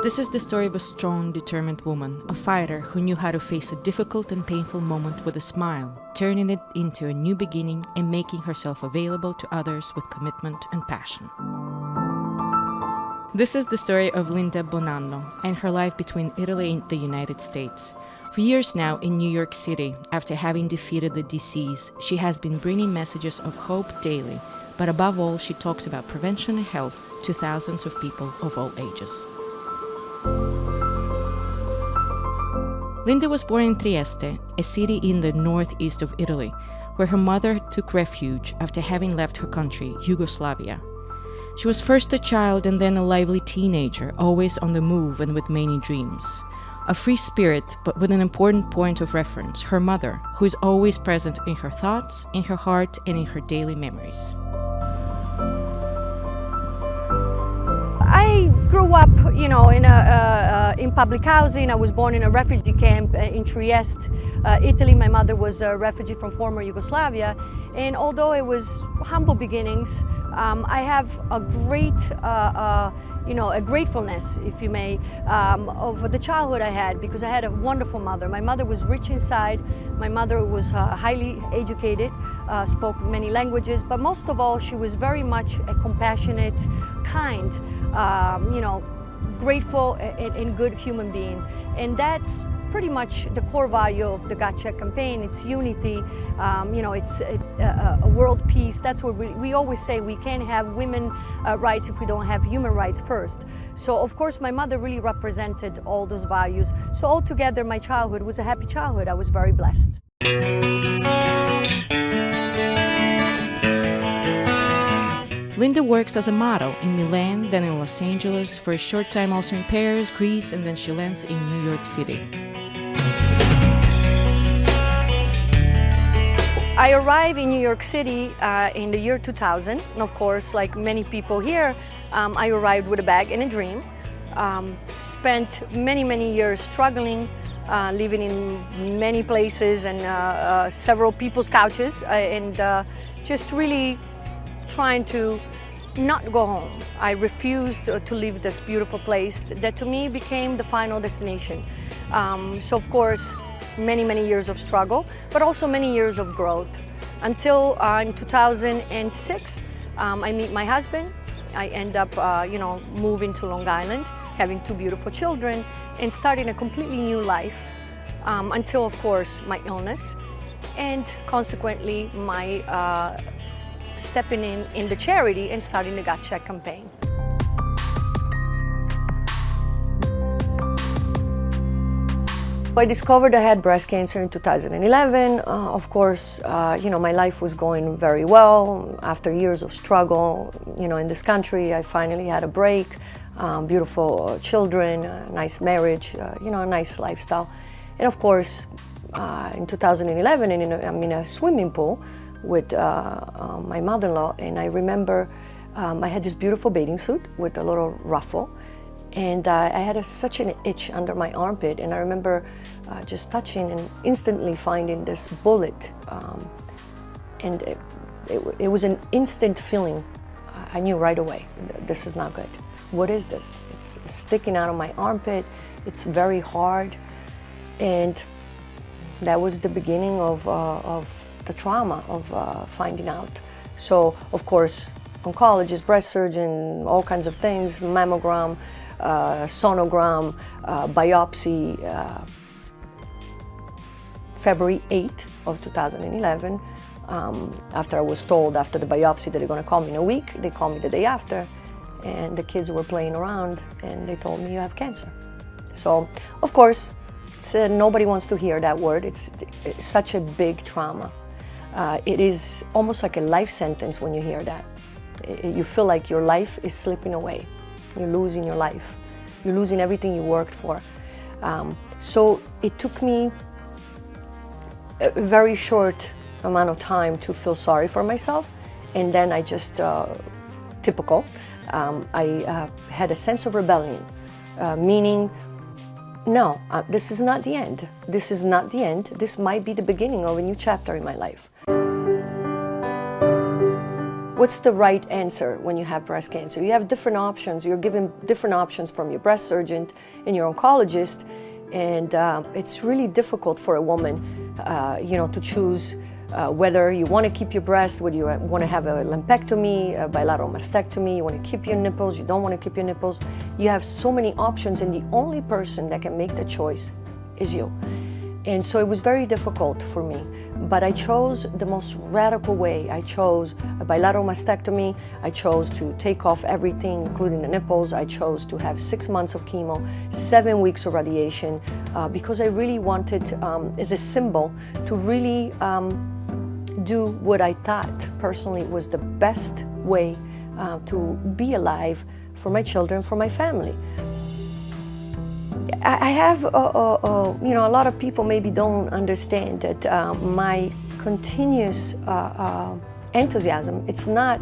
This is the story of a strong, determined woman, a fighter who knew how to face a difficult and painful moment with a smile, turning it into a new beginning and making herself available to others with commitment and passion. This is the story of Linda Bonanno and her life between Italy and the United States. For years now, in New York City, after having defeated the disease, she has been bringing messages of hope daily, but above all, she talks about prevention and health to thousands of people of all ages. Linda was born in Trieste, a city in the northeast of Italy, where her mother took refuge after having left her country, Yugoslavia. She was first a child and then a lively teenager, always on the move and with many dreams. A free spirit, but with an important point of reference, her mother, who is always present in her thoughts, in her heart, and in her daily memories. I grew up, in public housing. I was born in a refugee camp in Trieste, Italy. My mother was a refugee from former Yugoslavia, and although it was humble beginnings, I have a great, a gratefulness, if you may, of the childhood I had, because I had a wonderful mother. My mother was rich inside. My mother was highly educated, spoke many languages, but most of all, she was very much a compassionate, kind, grateful and good human being. And that's pretty much the core value of the Gut Check campaign. It's unity, it's a world peace. That's what we always say. We can't have women rights if we don't have human rights first. So of course my mother really represented all those values. So altogether my childhood was a happy childhood. I was very blessed. Linda works as a model in Milan, then in Los Angeles, for a short time also in Paris, Greece, and then she lands in New York City. I arrived in New York City in the year 2000. And of course, like many people here, I arrived with a bag and a dream. Spent many years struggling, living in many places and several people's couches, and just really trying to not go home. I refused to leave this beautiful place that to me became the final destination. So of course, many years of struggle, but also many years of growth. Until in 2006, I meet my husband. I end up, moving to Long Island, having 2 beautiful children, and starting a completely new life. Until, of course, my illness, and consequently my stepping in the charity and starting the Gut Check campaign. I discovered I had breast cancer in 2011. Of course, my life was going very well. After years of struggle, in this country, I finally had a break, beautiful children, a nice marriage, a nice lifestyle. And of course, in 2011, I'm in a swimming pool with my mother-in-law, and I remember I had this beautiful bathing suit with a little ruffle, and I had such an itch under my armpit, and I remember just touching and instantly finding this bullet, and it was an instant feeling. I knew right away, this is not good. What is this? It's sticking out of my armpit, it's very hard, and that was the beginning of the trauma of finding out. So, of course, oncologist, breast surgeon, all kinds of things, mammogram, sonogram, biopsy. February 8th of 2011, after I was told after the biopsy that they're going to call me in a week, they called me the day after, and the kids were playing around, and they told me you have cancer. So, of course, nobody wants to hear that word. It's such a big trauma. It is almost like a life sentence when you hear that. You feel like your life is slipping away. You're losing your life. You're losing everything you worked for. So it took me a very short amount of time to feel sorry for myself, and then I just, typical, I had a sense of rebellion, meaning, no, this is not the end. This is not the end. This might be the beginning of a new chapter in my life. What's the right answer when you have breast cancer? You have different options. You're given different options from your breast surgeon and your oncologist, and it's really difficult for a woman, to choose whether you want to keep your breast, whether you want to have a lumpectomy, a bilateral mastectomy, you want to keep your nipples, you don't want to keep your nipples. You have so many options, and the only person that can make the choice is you. And so it was very difficult for me, but I chose the most radical way. I chose a bilateral mastectomy. I chose to take off everything, including the nipples. I chose to have 6 months of chemo, 7 weeks of radiation, because I really wanted, as a symbol, to really do what I thought personally was the best way to be alive for my children, for my family. I have, a lot of people maybe don't understand that my continuous enthusiasm, it's not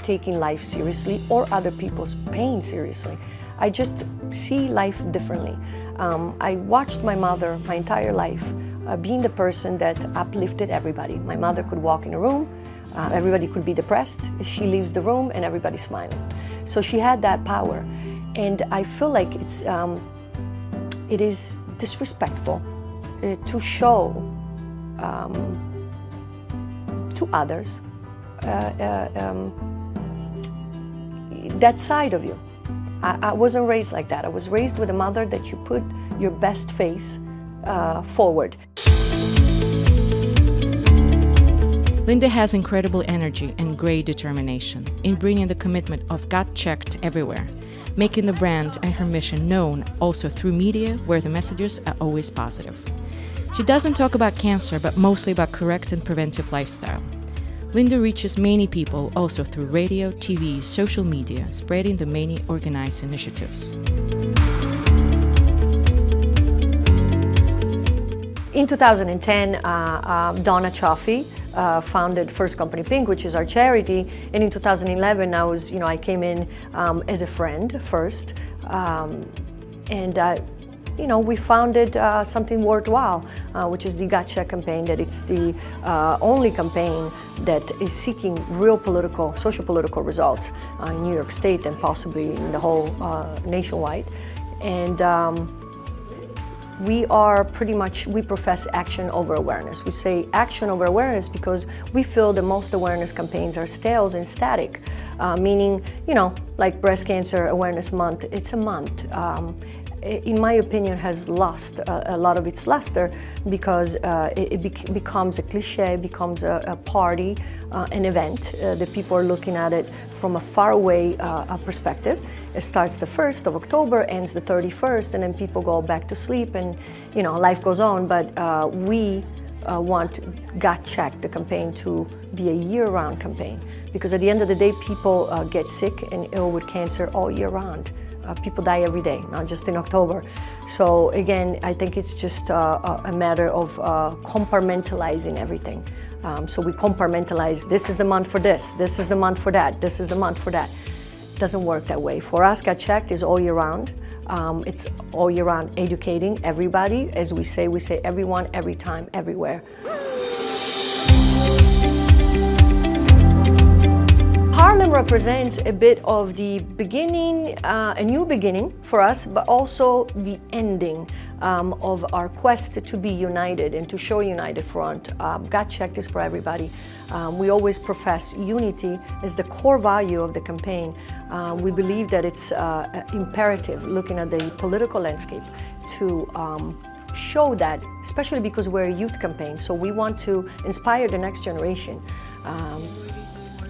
taking life seriously or other people's pain seriously. I just see life differently. I watched my mother my entire life being the person that uplifted everybody. My mother could walk in a room, everybody could be depressed. She leaves the room and everybody's smiling. So she had that power. And I feel like it is disrespectful to show to others that side of you. I wasn't raised like that. I was raised with a mother that you put your best face forward. Linda has incredible energy and great determination in bringing the commitment of Got Checked everywhere, making the brand and her mission known also through media where the messages are always positive. She doesn't talk about cancer, but mostly about correct and preventive lifestyle. Linda reaches many people also through radio, TV, social media, spreading the many organized initiatives. In 2010, Donna Chaffee founded First Company Pink, which is our charity. And in 2011, I came in as a friend first, we founded something worthwhile, which is the Got Check campaign. That it's the only campaign that is seeking real social political results in New York State and possibly in the whole nationwide. And we profess action over awareness. We say action over awareness because we feel that most awareness campaigns are stale and static, meaning, like Breast Cancer Awareness Month, it's a month. In my opinion, has lost a lot of its luster because it becomes a cliche, becomes a party, an event. The people are looking at it from a faraway perspective. It starts the 1st of October, ends the 31st, and then people go back to sleep and, life goes on. But we want Got Checked, the campaign, to be a year-round campaign. Because at the end of the day, people get sick and ill with cancer all year round. People die every day, not just in October. So again, I think it's just a matter of compartmentalizing everything. So we compartmentalize, this is the month for this is the month for that, this is the month for that. It doesn't work that way. For us, Got Checked is all year round. It's all year round educating everybody. As we say everyone, every time, everywhere. Harlem represents a bit of the beginning, a new beginning for us, but also the ending of our quest to be united and to show a united front. Got Checked is for everybody. We always profess unity as the core value of the campaign. We believe that it's imperative, looking at the political landscape, to show that, especially because we're a youth campaign, so we want to inspire the next generation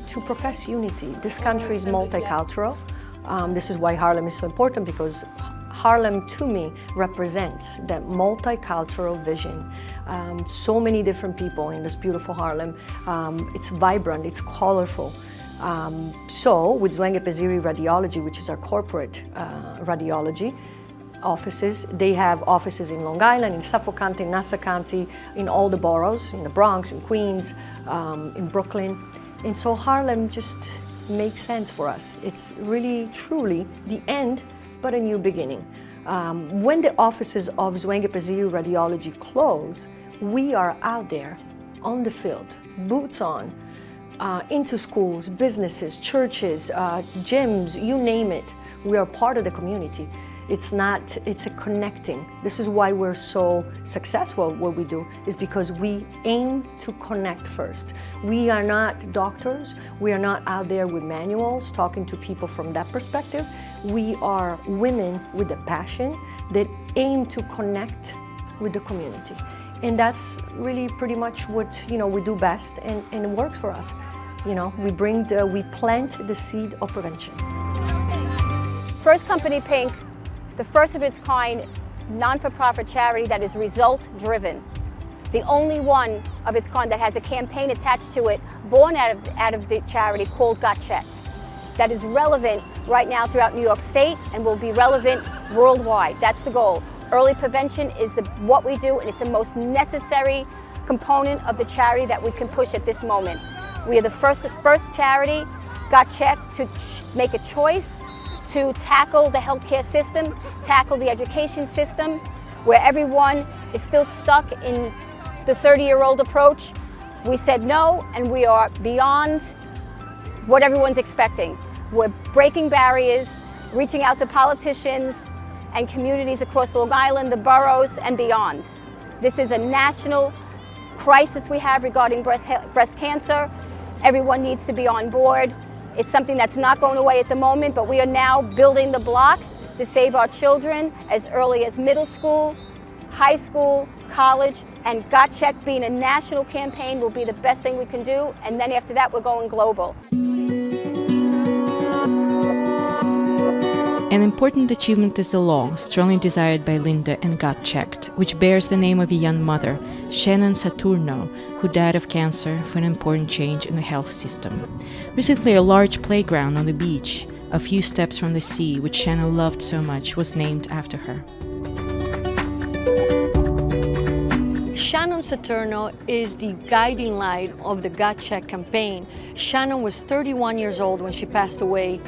to profess unity. This country is multicultural. This is why Harlem is so important, because Harlem, to me, represents that multicultural vision. So many different people in this beautiful Harlem. It's vibrant, it's colorful. So with Zwanger-Pesiri Radiology, which is our corporate radiology offices, they have offices in Long Island, in Suffolk County, in Nassau County, in all the boroughs, in the Bronx, in Queens, in Brooklyn. And so Harlem just makes sense for us. It's really, truly the end, but a new beginning. When the offices of Zwanger-Pesiri Radiology close, we are out there on the field, boots on, into schools, businesses, churches, gyms, you name it. We are part of the community. It's a connecting. This is why we're so successful at what we do, is because we aim to connect first. We are not doctors. We are not out there with manuals talking to people from that perspective. We are women with a passion that aim to connect with the community. And that's really pretty much what we do best, and it works for us. We plant the seed of prevention. First Company Pink, the first of its kind non-for-profit charity that is result-driven. The only one of its kind that has a campaign attached to it, born out of the charity called Got Checked, that is relevant right now throughout New York State and will be relevant worldwide. That's the goal. Early prevention is what we do, and it's the most necessary component of the charity that we can push at this moment. We are the first charity, Got Checked, to make a choice to tackle the healthcare system, tackle the education system, where everyone is still stuck in the 30-year-old approach. We said no, and we are beyond what everyone's expecting. We're breaking barriers, reaching out to politicians and communities across Long Island, the boroughs, and beyond. This is a national crisis we have regarding breast cancer. Everyone needs to be on board. It's something that's not going away at the moment, but we are now building the blocks to save our children as early as middle school, high school, college, and Got Checked being a national campaign will be the best thing we can do, and then after that we're going global. An important achievement is the law, strongly desired by Linda and Got Checked, which bears the name of a young mother, Shannon Saturno, who died of cancer for an important change in the health system. Recently, a large playground on the beach, a few steps from the sea, which Shannon loved so much, was named after her. Shannon Saturno is the guiding light of the Got Checked campaign. Shannon was 31 years old when she passed away,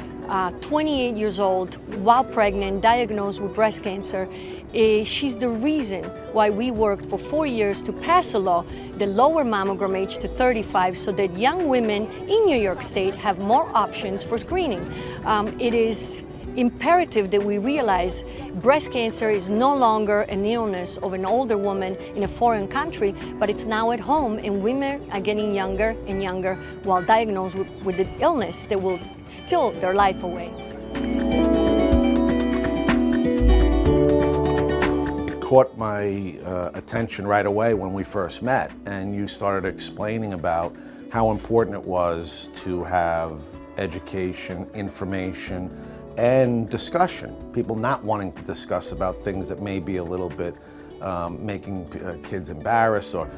28 years old, while pregnant, diagnosed with breast cancer. She's the reason why we worked for 4 years to pass a law that lower mammogram age to 35 so that young women in New York State have more options for screening. It is imperative that we realize breast cancer is no longer an illness of an older woman in a foreign country, but it's now at home, and women are getting younger and younger while diagnosed with the illness that will steal their life away. It caught my attention right away when we first met, and you started explaining about how important it was to have education, information, and discussion. People not wanting to discuss about things that may be a little bit making kids embarrassed, or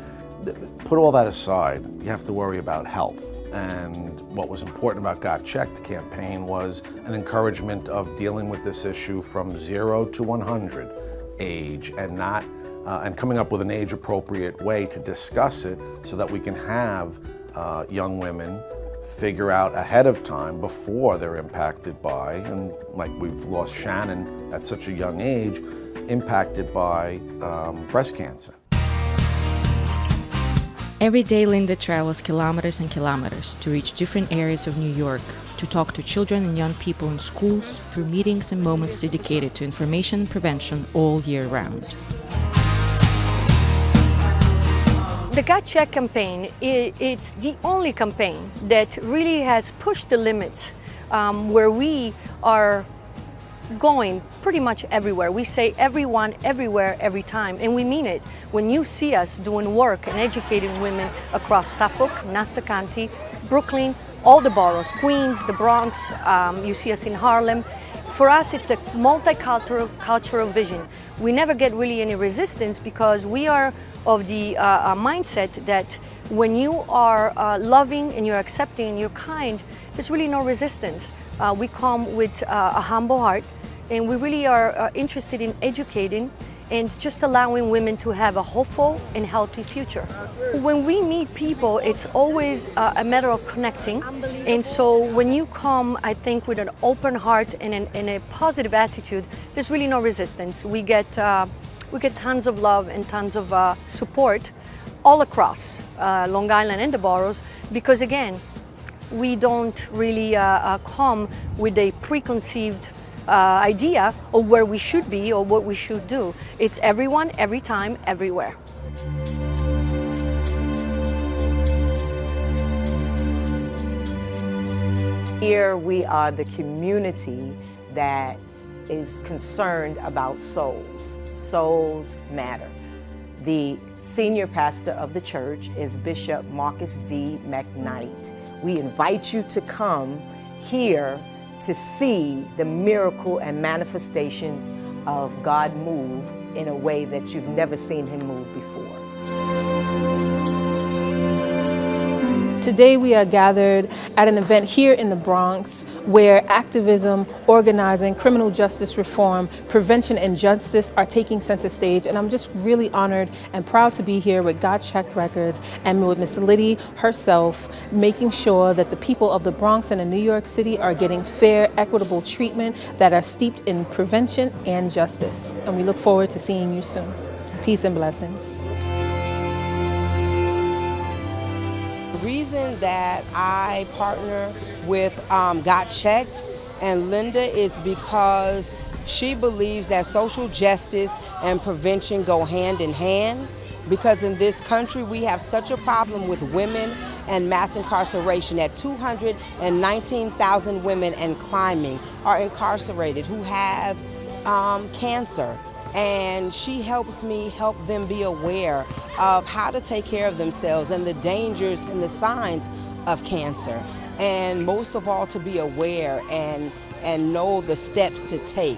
put all that aside. You have to worry about health. And what was important about Got Checked campaign was an encouragement of dealing with this issue from 0 to 100 age, and not and coming up with an age-appropriate way to discuss it so that we can have young women figure out ahead of time before they're impacted by, and like we've lost Shannon at such a young age, impacted by breast cancer. Every day Linda travels kilometers and kilometers to reach different areas of New York, to talk to children and young people in schools through meetings and moments dedicated to information and prevention all year round. The Got Checked campaign, it's the only campaign that really has pushed the limits, where we are going pretty much everywhere. We say everyone, everywhere, every time, and we mean it. When you see us doing work and educating women across Suffolk, Nassau County, Brooklyn, all the boroughs, Queens, the Bronx, you see us in Harlem. For us, it's a multicultural vision. We never get really any resistance because we are of the mindset that when you are loving and you're accepting and you're kind, there's really no resistance. We come with a humble heart, and we really are interested in educating and just allowing women to have a hopeful and healthy future. When we meet people, it's always a matter of connecting. And so when you come, I think, with an open heart and a positive attitude, there's really no resistance. We get tons of love and tons of support all across Long Island and the boroughs, because again, we don't really come with a preconceived idea of where we should be or what we should do. It's everyone, every time, everywhere. Here we are the community that is concerned about souls. Souls matter. The senior pastor of the church is Bishop Marcus D. McKnight. We invite you to come here to see the miracle and manifestations of God move in a way that you've never seen him move before. Today we are gathered at an event here in the Bronx where activism, organizing, criminal justice reform, prevention and justice are taking center stage. And I'm just really honored and proud to be here with God Checked Records and with Miss Liddy herself, making sure that the people of the Bronx and in New York City are getting fair, equitable treatment that are steeped in prevention and justice. And we look forward to seeing you soon. Peace and blessings. The reason that I partner with Got Checked and Linda is because she believes that social justice and prevention go hand in hand, because in this country we have such a problem with women and mass incarceration that 219,000 women and climbing are incarcerated who have cancer. And she helps me help them be aware of how to take care of themselves and the dangers and the signs of cancer. And most of all, to be aware and know the steps to take.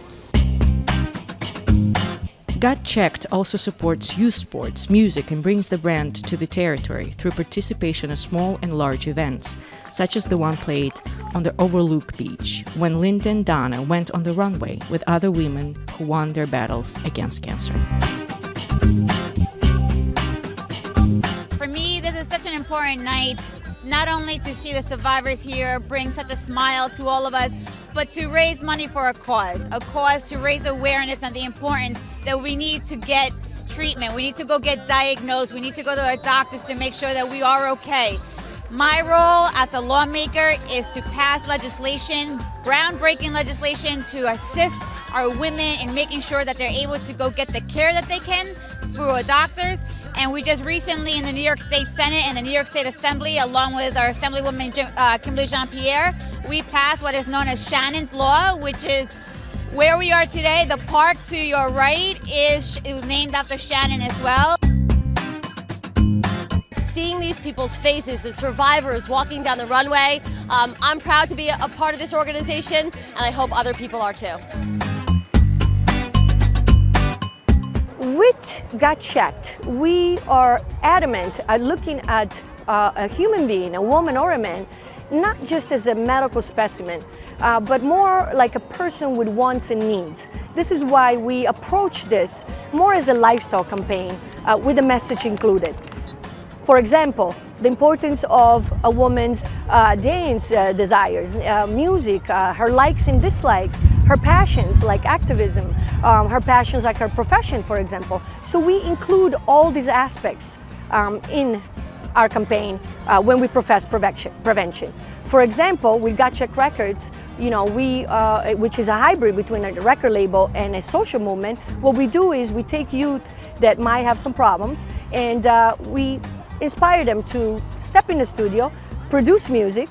Got Checked also supports youth sports, music, and brings the brand to the territory through participation in small and large events, such as the one played on the Overlook Beach when Linda and Donna went on the runway with other women who won their battles against cancer. For me, this is such an important night, not only to see the survivors here bring such a smile to all of us, but to raise money for a cause to raise awareness and the importance that we need to get treatment. We need to go get diagnosed. We need to go to our doctors to make sure that we are okay. My role as a lawmaker is to pass legislation, groundbreaking legislation, to assist our women in making sure that they're able to go get the care that they can through our doctors. And we just recently in the New York State Senate and the New York State Assembly, along with our Assemblywoman Kimberly Jean-Pierre, we passed what is known as Shannon's Law, which is where we are today. The park to your right is named after Shannon as well. Seeing these people's faces, the survivors walking down the runway, I'm proud to be a part of this organization, and I hope other people are too. With Got Checked, we are adamant at looking at a human being, a woman or a man, not just as a medical specimen, but more like a person with wants and needs. This is why we approach this more as a lifestyle campaign with a message included. For example, the importance of a woman's dance desires, music, her likes and dislikes, her passions like activism, her passions like her profession, for example. So we include all these aspects in our campaign when we profess prevention. For example, with Got Checked Records, which is a hybrid between a record label and a social movement, what we do is we take youth that might have some problems and we inspire them to step in the studio, produce music,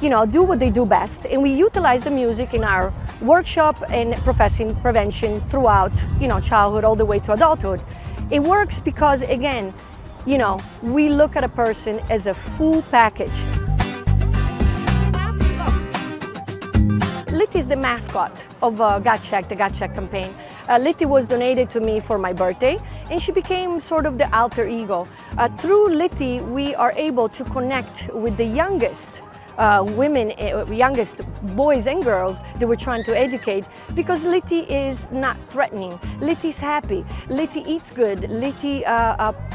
do what they do best, and we utilize the music in our workshop and professing prevention throughout, childhood all the way to adulthood. It works because, again, we look at a person as a full package. Litty is the mascot of Got Checked, the Got Checked campaign. Litty was donated to me for my birthday, and she became sort of the alter ego. Through Litty, we are able to connect with the youngest youngest boys and girls that we're trying to educate, because Litty is not threatening. Litty's happy. Litty eats good. Litty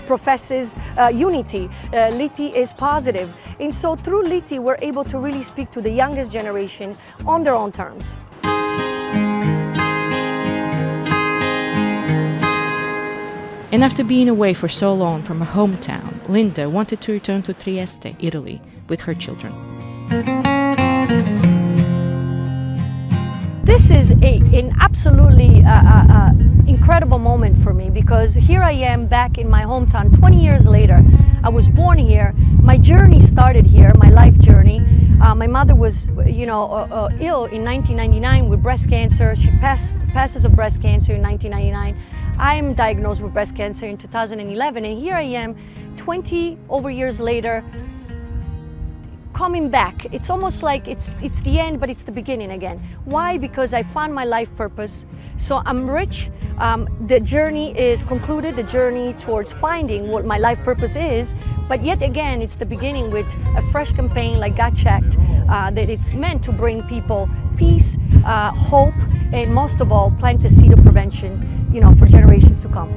professes unity. Litty is positive. And so through Litty, we're able to really speak to the youngest generation on their own terms. And after being away for so long from her hometown, Linda wanted to return to Trieste, Italy, with her children. This is an absolutely incredible moment for me, because here I am back in my hometown 20 years later. I was born here. My journey started here, my life journey. My mother was, ill in 1999 with breast cancer. She passes of breast cancer in 1999. I'm diagnosed with breast cancer in 2011, and here I am 20 over years later, coming back. It's almost like it's the end, but it's the beginning again. Why? Because I found my life purpose. So I'm rich. The journey is concluded, the journey towards finding what my life purpose is. But yet again, it's the beginning with a fresh campaign like Got Checked, that it's meant to bring people peace, hope, and most of all, plant the seed of prevention, for generations to come.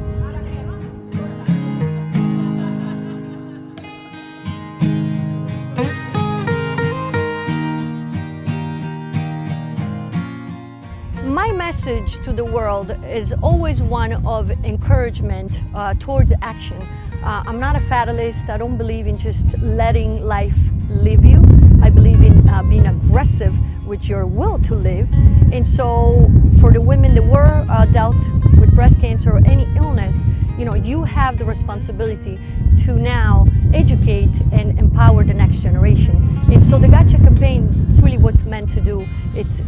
My message to the world is always one of encouragement towards action. I'm not a fatalist. I don't believe in just letting life live you. I believe in being aggressive with your will to live. And so for the women that were dealt with breast cancer or any illness, you have the responsibility to now educate and empower the next generation. And so the Got Checked campaign, it's really what's meant to do. It's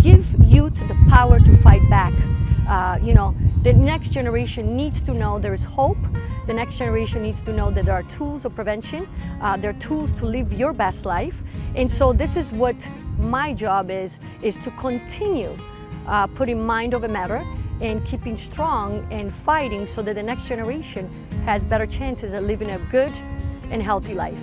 give youth the power to fight back. The next generation needs to know there is hope. The next generation needs to know that there are tools of prevention. There are tools to live your best life. And so this is what my job is to continue putting mind over matter and keeping strong and fighting so that the next generation has better chances of living a good and healthy life.